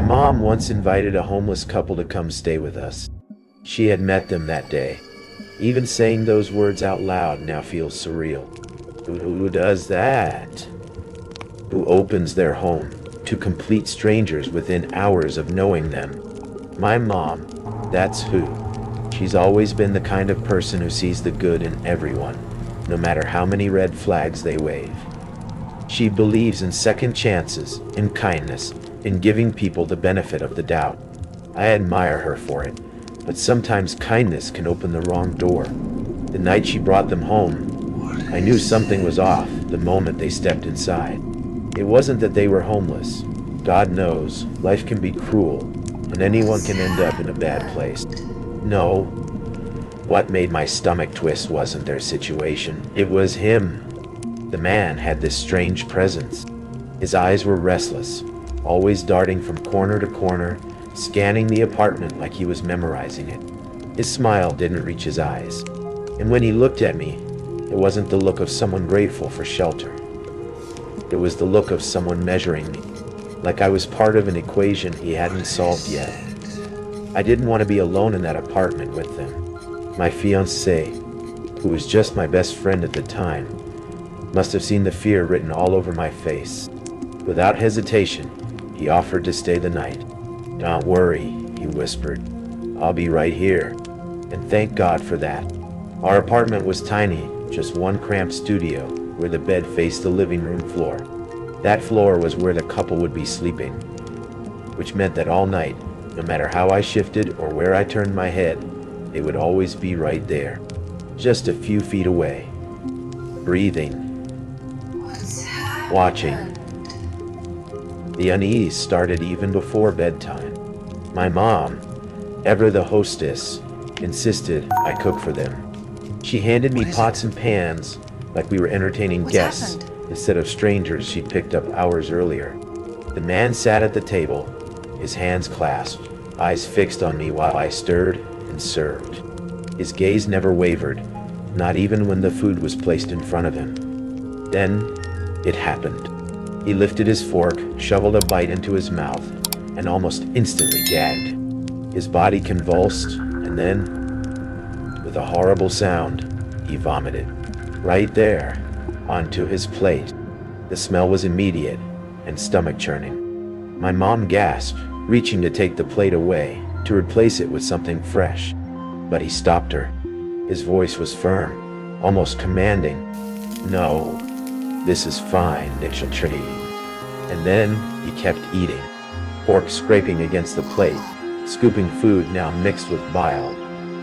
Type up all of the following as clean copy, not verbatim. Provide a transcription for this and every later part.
My mom once invited a homeless couple to come stay with us. She had met them that day. Even saying those words out loud now feels surreal. Who does that? Who opens their home to complete strangers within hours of knowing them? My mom, that's who. She's always been the kind of person who sees the good in everyone, no matter how many red flags they wave. She believes in second chances, in kindness, in giving people the benefit of the doubt. I admire her for it, but sometimes kindness can open the wrong door. The night she brought them home, I knew something was off the moment they stepped inside. It wasn't that they were homeless. God knows, life can be cruel, and anyone can end up in a bad place. No, what made my stomach twist wasn't their situation. It was him. The man had this strange presence. His eyes were restless, always darting from corner to corner, scanning the apartment like he was memorizing it. His smile didn't reach his eyes. And when he looked at me, it wasn't the look of someone grateful for shelter. It was the look of someone measuring me, like I was part of an equation he hadn't solved yet. I didn't want to be alone in that apartment with them. My fiancée, who was just my best friend at the time, must have seen the fear written all over my face. Without hesitation, he offered to stay the night. "Don't worry," he whispered. "I'll be right here." And thank God for that. Our apartment was tiny, just one cramped studio where the bed faced the living room floor. That floor was where the couple would be sleeping, which meant that all night, no matter how I shifted or where I turned my head, they would always be right there, just a few feet away, breathing, watching. The unease started even before bedtime. My mom, ever the hostess, insisted I cook for them. She handed me pots and pans like we were entertaining guests instead of strangers she'd picked up hours earlier. The man sat at the table, his hands clasped, eyes fixed on me while I stirred and served. His gaze never wavered, not even when the food was placed in front of him. Then it happened. He lifted his fork, shoveled a bite into his mouth, and almost instantly gagged. His body convulsed, and then, with a horrible sound, he vomited. Right there, onto his plate. The smell was immediate and stomach-churning. My mom gasped, reaching to take the plate away, to replace it with something fresh. But he stopped her. His voice was firm, almost commanding. "No, this is fine, Nichel. And then he kept eating, fork scraping against the plate, scooping food now mixed with bile,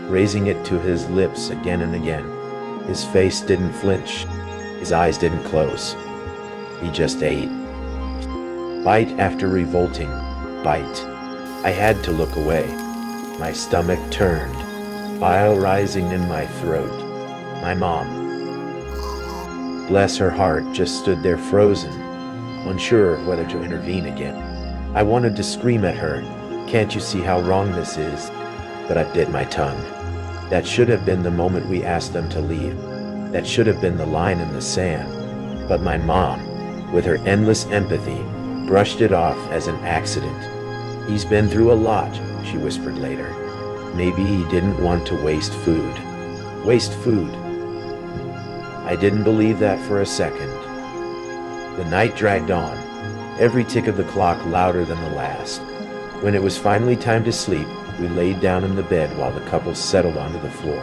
raising it to his lips again and again. His face didn't flinch, his eyes didn't close. He just ate. Bite after revolting bite. I had to look away. My stomach turned, bile rising in my throat. My mom, bless her heart, just stood there frozen, unsure of whether to intervene again. I wanted to scream at her, "Can't you see how wrong this is?" But I bit my tongue. That should have been the moment we asked them to leave. That should have been the line in the sand. But my mom, with her endless empathy, brushed it off as an accident. "He's been through a lot," she whispered later. "Maybe he didn't want to waste food." Waste food. I didn't believe that for a second. The night dragged on, every tick of the clock louder than the last. When it was finally time to sleep, we laid down in the bed while the couple settled onto the floor.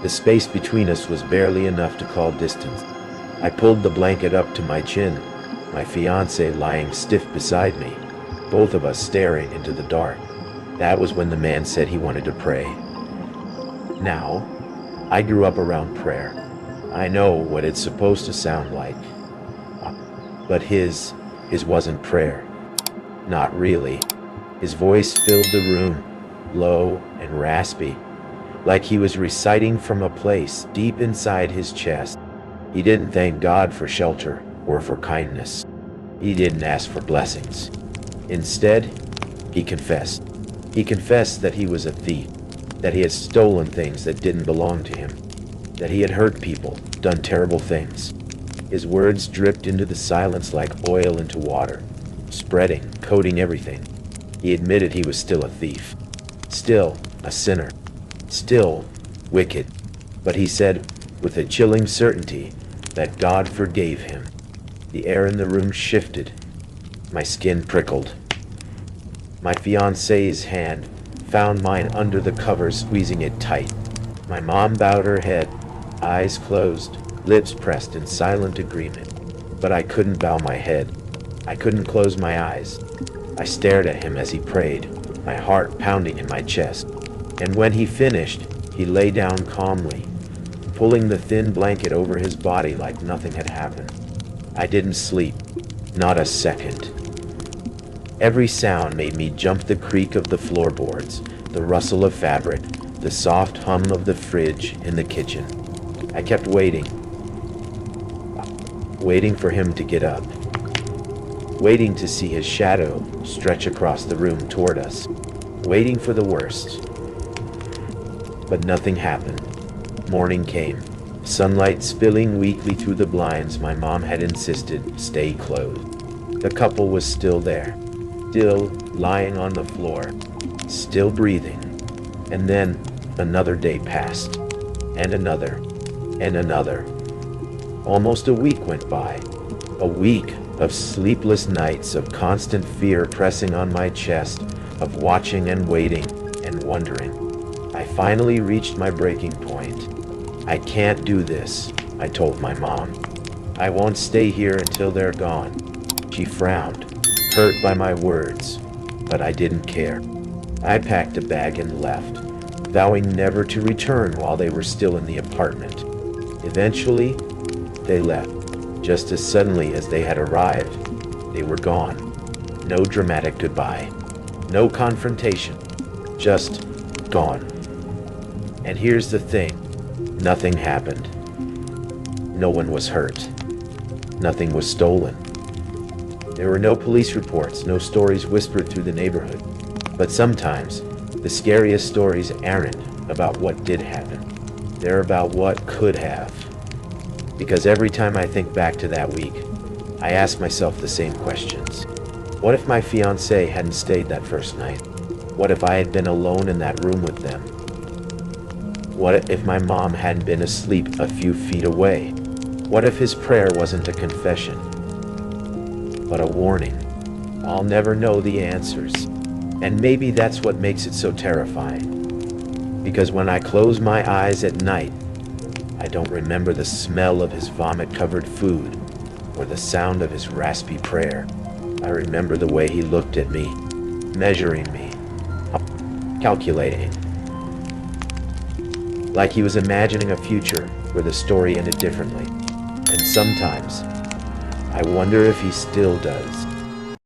The space between us was barely enough to call distance. I pulled the blanket up to my chin, my fiancé lying stiff beside me, both of us staring into the dark. That was when the man said he wanted to pray. Now, I grew up around prayer. I know what it's supposed to sound like. But his wasn't prayer. Not really. His voice filled the room, low and raspy, like he was reciting from a place deep inside his chest. He didn't thank God for shelter or for kindness. He didn't ask for blessings. Instead, he confessed. He confessed that he was a thief, that he had stolen things that didn't belong to him, that he had hurt people, done terrible things. His words dripped into the silence like oil into water, spreading, coating everything. He admitted he was still a thief, still a sinner, still wicked. But he said, with a chilling certainty, that God forgave him. The air in the room shifted. My skin prickled. My fiancée's hand found mine under the covers, squeezing it tight. My mom bowed her head, eyes closed, lips pressed in silent agreement. But I couldn't bow my head. I couldn't close my eyes. I stared at him as he prayed, my heart pounding in my chest. And when he finished, he lay down calmly, pulling the thin blanket over his body like nothing had happened. I didn't sleep, not a second. Every sound made me jump: the creak of the floorboards, the rustle of fabric, the soft hum of the fridge in the kitchen. I kept waiting for him to get up, waiting to see his shadow stretch across the room toward us, waiting for the worst. But nothing happened. Morning came, sunlight spilling weakly through the blinds my mom had insisted stay closed. The couple was still there, still lying on the floor, still breathing. And then another day passed, and another, and another. Almost a week went by, a week of sleepless nights, of constant fear pressing on my chest, of watching and waiting and wondering. I finally reached my breaking point. I can't do this, I told my mom. I won't stay here until they're gone. She frowned, hurt by my words, but I didn't care. I packed a bag and left, vowing never to return while they were still in the apartment. Eventually, they left. Just as suddenly as they had arrived, they were gone. No dramatic goodbye, no confrontation, just gone. And here's the thing, nothing happened. No one was hurt. Nothing was stolen. There were no police reports, no stories whispered through the neighborhood. But sometimes, the scariest stories aren't about what did happen. They're about what could have. Because every time I think back to that week, I ask myself the same questions. What if my fiancé hadn't stayed that first night? What if I had been alone in that room with them? What if my mom hadn't been asleep a few feet away? What if his prayer wasn't a confession, but a warning? I'll never know the answers. And maybe that's what makes it so terrifying. Because when I close my eyes at night, I don't remember the smell of his vomit-covered food or the sound of his raspy prayer. I remember the way he looked at me, measuring me, calculating. Like he was imagining a future where the story ended differently. And sometimes, I wonder if he still does.